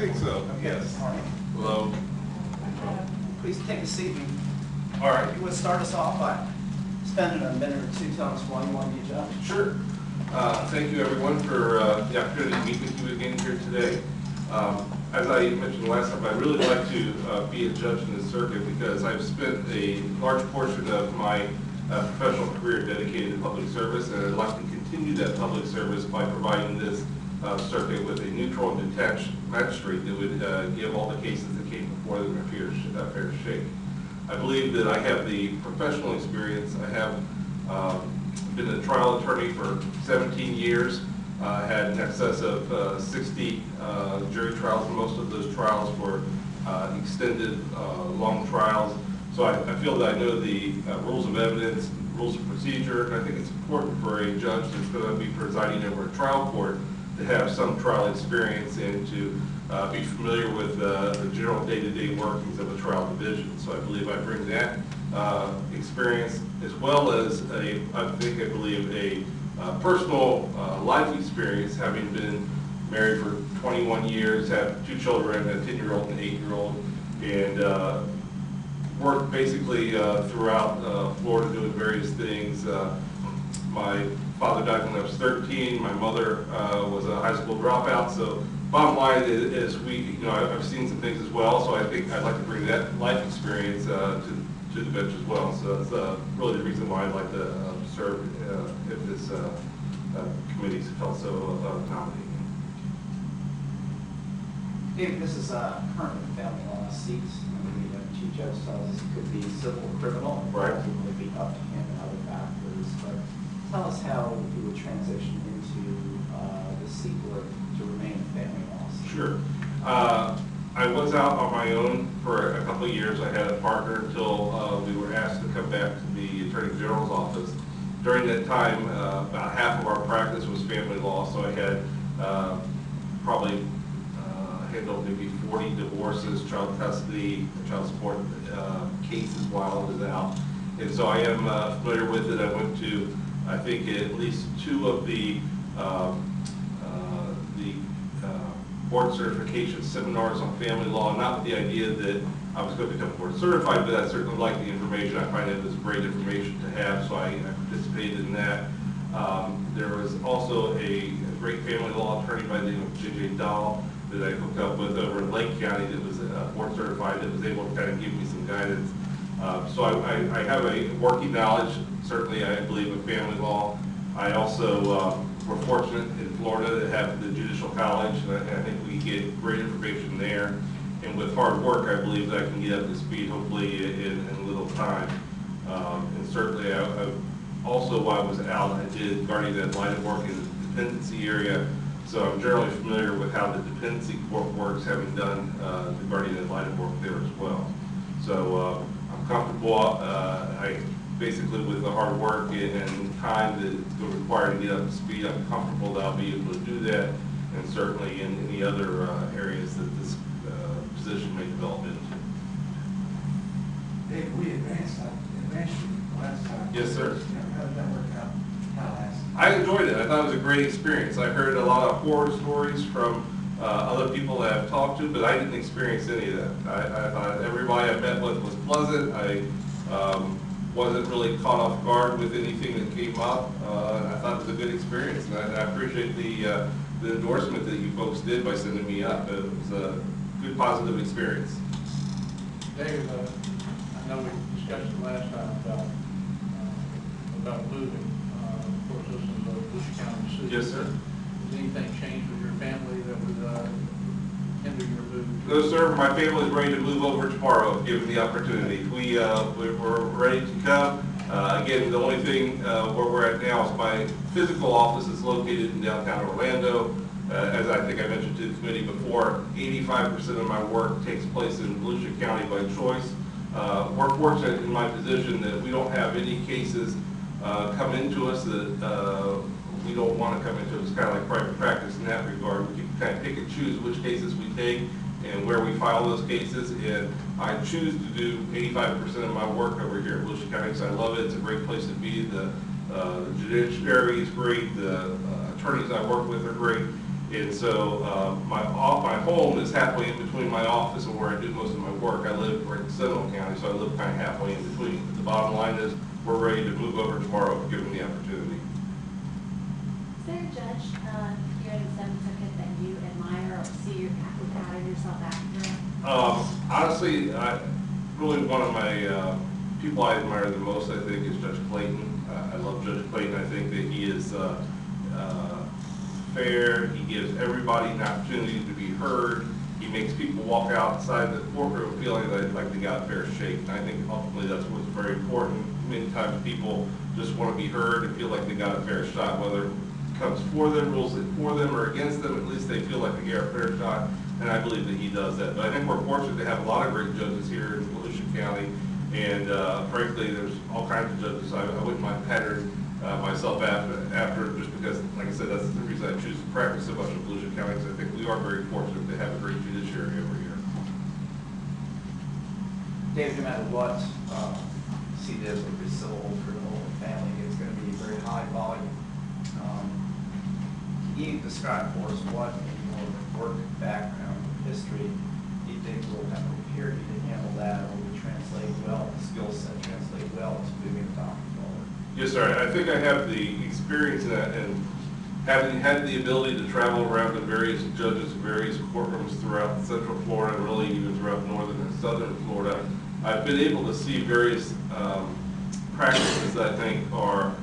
think so, Okay. yes. All right. Hello. Please take a seat. All right. You would start us off by spending a minute or two telling us why you want to be a judge. Sure. Thank you, everyone, for the opportunity to meet with you again here today. As I mentioned last time, I'd really like to be a judge in this circuit because I've spent a large portion of my professional career dedicated to public service, and I'd like to continue that public service by providing this circuit with a neutral and detached magistrate that would give all the cases that came before them a fair shake. I believe that I have the professional experience. I have been a trial attorney for 17 years. Had in excess of 60 jury trials, and most of those trials were extended, long trials. So I feel that I know the rules of evidence, rules of procedure, and I think it's important for a judge that's going to be presiding over a trial court to have some trial experience and to be familiar with the general day-to-day workings of a trial division. So I believe I bring that experience as well as a personal life experience, having been married for 21 years, have 2 children, a 10-year-old and an 8-year-old, and worked basically throughout Florida doing various things. My father died when I was 13. My mother was a high school dropout. So bottom line is I've seen some things as well. So I think I'd like to bring that life experience to the bench as well. So that's really the reason why I'd like to serve if this committee felt so nominating. David, this is currently family law seats. The Chief Judge tells us it could be civil or criminal. Right. It would be up to him and other factors. But tell us how you would transition into the seat or to remain a family law seat. Sure. I was out on my own for a couple of years. I had a partner until we were asked to come back to the Attorney General's office. During that time, about half of our practice was family law, so I had probably handled maybe 40 divorces, child custody, child support cases while I was out. And so I am familiar with it. I went to, I think, at least 2 of the board certification seminars on family law, not with the idea that I was going to become board certified, but I certainly like the information. I find it was great information to have, so I participated in that. There was also a great family law attorney by the name of JNC Dec that I hooked up with over in Lake County that was board certified, that was able to kind of give me some guidance. So I have a working knowledge, certainly I believe, of family law. I also we're fortunate in Florida to have the Judicial College, and I think we get great information there. And with hard work, I believe that I can get up to speed, hopefully, in a little time. And certainly, I also, while I was out, I did guardian ad litem work in the dependency area. So I'm generally familiar with how the dependency court works, having done the guardian ad litem work there as well. So I'm comfortable. Basically, with the hard work and time that's required to get up to speed, I'm comfortable that I'll be able to do that, and certainly in any other areas that this position may develop into. Dave, we advanced you last time. Yes, sir. How did that work out? I enjoyed it. I thought it was a great experience. I heard a lot of horror stories from other people that I've talked to, but I didn't experience any of that. I thought everybody I met with was pleasant. I wasn't really caught off guard with anything that came up. And I thought it was a good experience, and I appreciate the endorsement that you folks did by sending me up. It was a good, positive experience. David, I know we discussed it last time about moving. Of course, this is a Volusia County decision. Yes, sir. Has anything changed with your family that would hinder your move? No, sir. My family is ready to move over tomorrow, if given the opportunity. We're ready to come. Again, the only thing where we're at now is my physical office is located in downtown Orlando. As I think I mentioned to the committee before, 85% of my work takes place in Volusia County by choice. We're fortunate in my position that we don't have any cases come into us that we don't want to come into. It's kind of like private practice in that regard. We can kind of pick and choose which cases we take and where we file those cases. And I choose to do 85% of my work over here in Volusia County because I love it. It's a great place to be. The judiciary is great. The attorneys I work with are great. And so my home is halfway in between my office and where I do most of my work. I live right in Seminole County, so I live kind of halfway in between. But the bottom line is we're ready to move over tomorrow if given the opportunity. Is there a judge here in the Seventh Circuit that you admire or see you pattern yourself after? Honestly, really one of my people I admire the most, I think, is Judge Clayton. I love Judge Clayton. I think that he is fair. He gives everybody an opportunity to be heard. He makes people walk outside the courtroom feeling like they got a fair shake. And I think ultimately that's what's very important. Many times people just want to be heard and feel like they got a fair shot, whether it comes for them, rules it for them, or against them. At least they feel like they get a fair shot, and I believe that he does that. But I think we're fortunate to have a lot of great judges here in Volusia County, and frankly, there's all kinds of judges. I wouldn't mind patterning myself after, just because, like I said, that's the reason I choose to practice so much in Volusia County, because I think we are very fortunate to have a great judiciary over here. David, no matter what C does with the civil, criminal, and family, it's going to be very high volume. Can you describe for us what in your work background, history, you think will have prepared you to handle that, or will translate well, the skill set translate well to moving the docket forward? Yes, sir. I think I have the experience in that, and having had the ability to travel around to various judges, various courtrooms throughout Central Florida, and really even throughout Northern and Southern Florida, I've been able to see various practices that I think are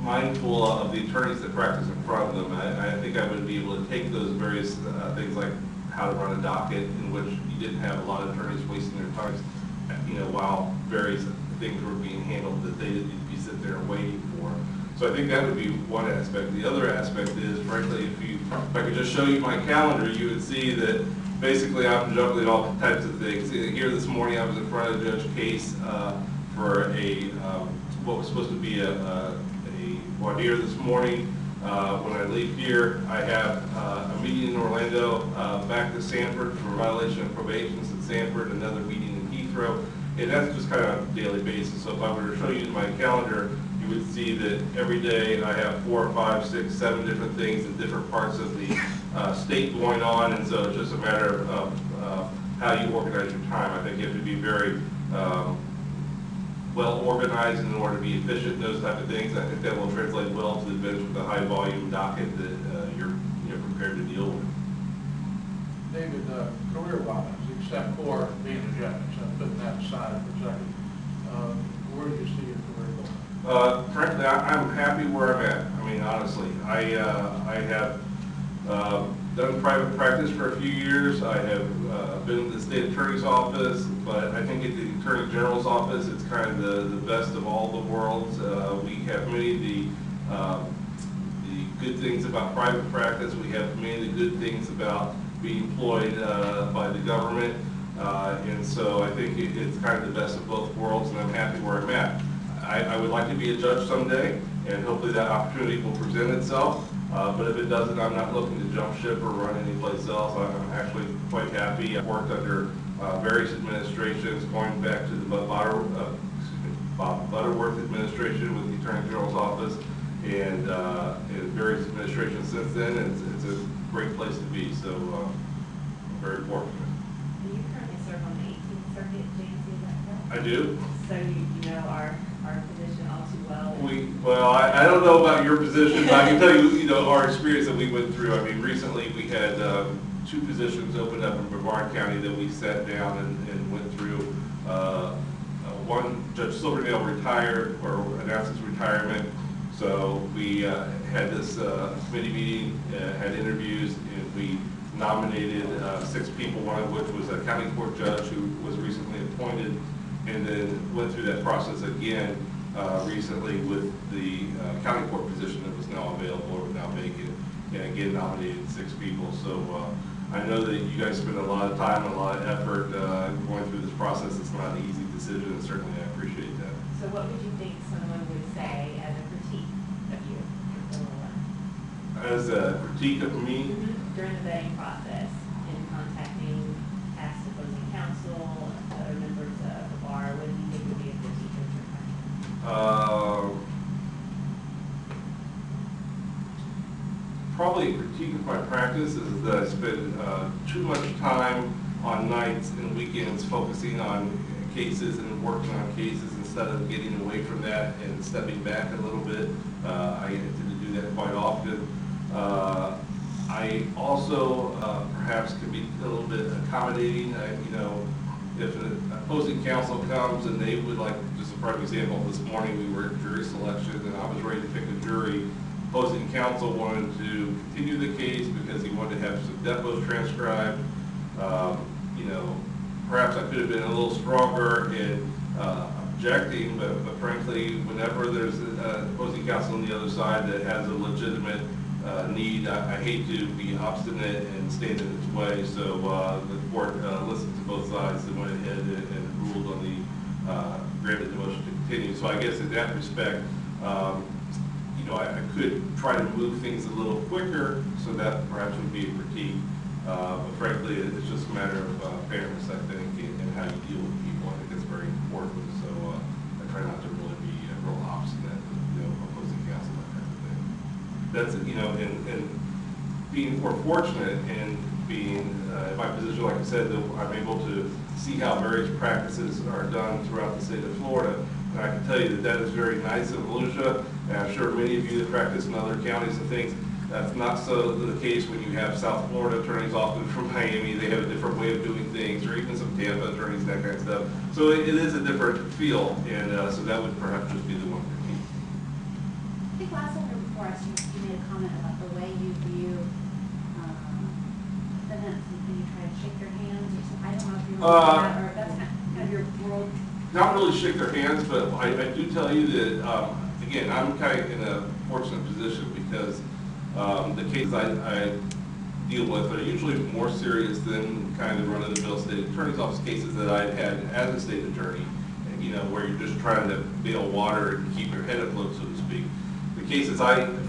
mindful of the attorneys that practice in front of them. I think I would be able to take those various things like how to run a docket, in which you didn't have a lot of attorneys wasting their time, while various things were being handled that they didn't need to be sitting there waiting for. So I think that would be one aspect. The other aspect is, frankly, if I could just show you my calendar, you would see that basically I'm juggling all types of things. Here this morning I was in front of Judge Case for what was supposed to be a voir dire this morning. When I leave here, I have a meeting in Orlando, back to Sanford for violation of probations at Sanford, another meeting in Heathrow, and that's just kind of on a daily basis. So if I were to show you my calendar, you would see that every day I have 4, 5, 6, 7 different things in different parts of the state going on, and so it's just a matter of how you organize your time. I think you have to be very well organized in order to be efficient, those type of things. I think that will translate well to the bench with the high volume docket that you're prepared to deal with. David, career-wise, except for being a judge, putting that aside for a second, where do you see your career going? Frankly, I'm happy where I'm at. I mean, honestly, I have done private practice for a few years. I have been in the state attorney's office, but I think at the attorney general's office, it's kind of the best of all the worlds. We have many of the good things about private practice. We have many of the good things about being employed by the government. And so I think it's kind of the best of both worlds, and I'm happy where I'm at. I would like to be a judge someday, and hopefully that opportunity will present itself. But if it doesn't, I'm not looking to jump ship or run anyplace else. I'm actually quite happy. I've worked under various administrations, going back to the Bob Butterworth administration with the Attorney General's office, and various administrations since then. And it's a great place to be, so I'm very fortunate. You currently serve on the 18th Circuit, JNC Dec. I do. So you know our position all too well. Well, I don't know about your position, but I can tell you, our experience that we went through. I mean, recently we had 2 positions opened up in Brevard County that we sat down and went through. One, Judge Silverdale retired or announced his retirement, so we had this committee meeting, had interviews, and we nominated 6 people, one of which was a county court judge who was recently appointed, and then went through that process again recently with the county court position that was now available or now vacant, and again nominated 6 people. So I know that you guys spend a lot of time and a lot of effort going through this process. It's not an easy decision, and certainly I appreciate that. So what would you think someone would say as a critique of you? As a critique of me, During the vetting process, in contacting past opposing counsel, other members of the bar, what do you think would be a critique of your practice? probably a critique of my practice is that I spend too much time on nights and weekends focusing on cases and working on cases instead of getting away from that and stepping back a little bit. I tend to do that quite often. I also perhaps can be a little bit accommodating. You know, if an opposing counsel comes and they would like, just a prime example, this morning we were at jury selection and I was ready to pick a jury. Opposing counsel wanted to continue the case because he wanted to have some depots transcribed. You know, perhaps I could have been a little stronger in objecting, but frankly, whenever there's an opposing counsel on the other side that has a legitimate need, I hate to be obstinate and stand in its way. So the court listened to both sides and went ahead and ruled on the granted the motion to continue. So I guess in that respect, you know, I could try to move things a little quicker, so that perhaps would be a critique. But frankly, it's just a matter of fairness, I think, and how you deal with people. I think that's very important. So I try not to really be real obstinate, you know, opposing counsel, that kind of thing. That's, you know, and being more fortunate and being in my position, like I said, that I'm able to see how various practices are done throughout the state of Florida. And I can tell you that that is very nice in Volusia, and I'm sure many of you that practice in other counties and things, that's not so the case when you have South Florida attorneys, often from Miami. They have a different way of doing things, or even some Tampa attorneys, that kind of stuff. So it is a different feel, and so that would perhaps just be the one critique. I think last time before us, you made a comment about the way you view defendants, and you try to shake their hands or something. I don't know if you remember that, or that's kind of your world. Not really shake their hands, but I do tell you that, again, I'm kind of in a fortunate position because the cases I deal with are usually more serious than kind of run-of-the-mill state attorney's office cases that I've had as a state attorney, and, you know, where you're just trying to bail water and keep your head afloat, so to speak. The cases I'm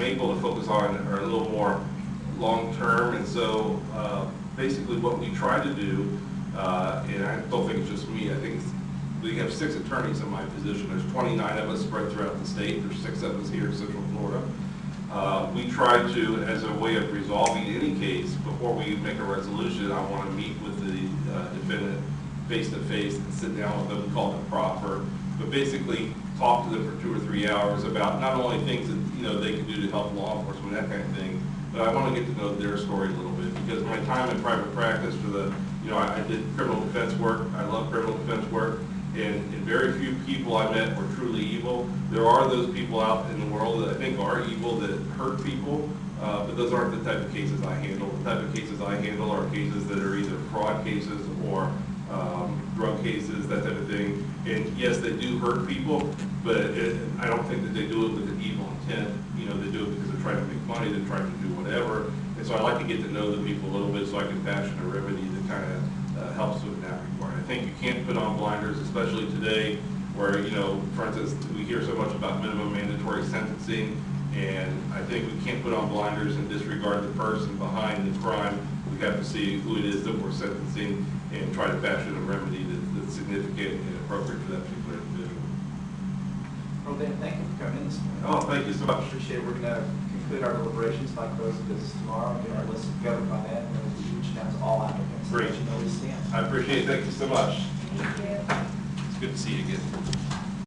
able to focus on are a little more long-term, and so basically what we try to do, and I don't think it's just me, I think we have 6 attorneys in my position. There's 29 of us spread throughout the state. There's 6 of us here in Central Florida. We try to, as a way of resolving any case, before we make a resolution, I want to meet with the defendant face-to-face and sit down with them. We call it proffer, but basically talk to them for 2 or 3 hours about not only things that, you know, they can do to help law enforcement, that kind of thing, but I want to get to know their story a little bit, because my time in private practice for the, you know, I did criminal defense work. I love criminal defense work. And very few people I met were truly evil. There are those people out in the world that I think are evil, that hurt people, but those aren't the type of cases I handle. The type of cases I handle are cases that are either fraud cases or drug cases, that type of thing. And yes, they do hurt people, but I don't think that they do it with an evil intent. You know, they do it because they're trying to make money, they're trying to do whatever. And so I like to get to know the people a little bit so I can fashion a remedy that kind of helps with that regard. I think you can't put on blinders, especially today where, you know, for instance, we hear so much about minimum mandatory sentencing, and I think we can't put on blinders and disregard the person behind the crime. We have to see who it is that we're sentencing and try to fashion a remedy that's significant and appropriate for that particular individual. Well, Dan, thank you for coming in this morning. Oh, thank you so much. Appreciate it. We're going to conclude our deliberations by close of business tomorrow, and get our list together by then, and we'll be reaching out to all applicants. Great. So that you know we stand. I appreciate it. Thank you so much. Thank you. It's good to see you again.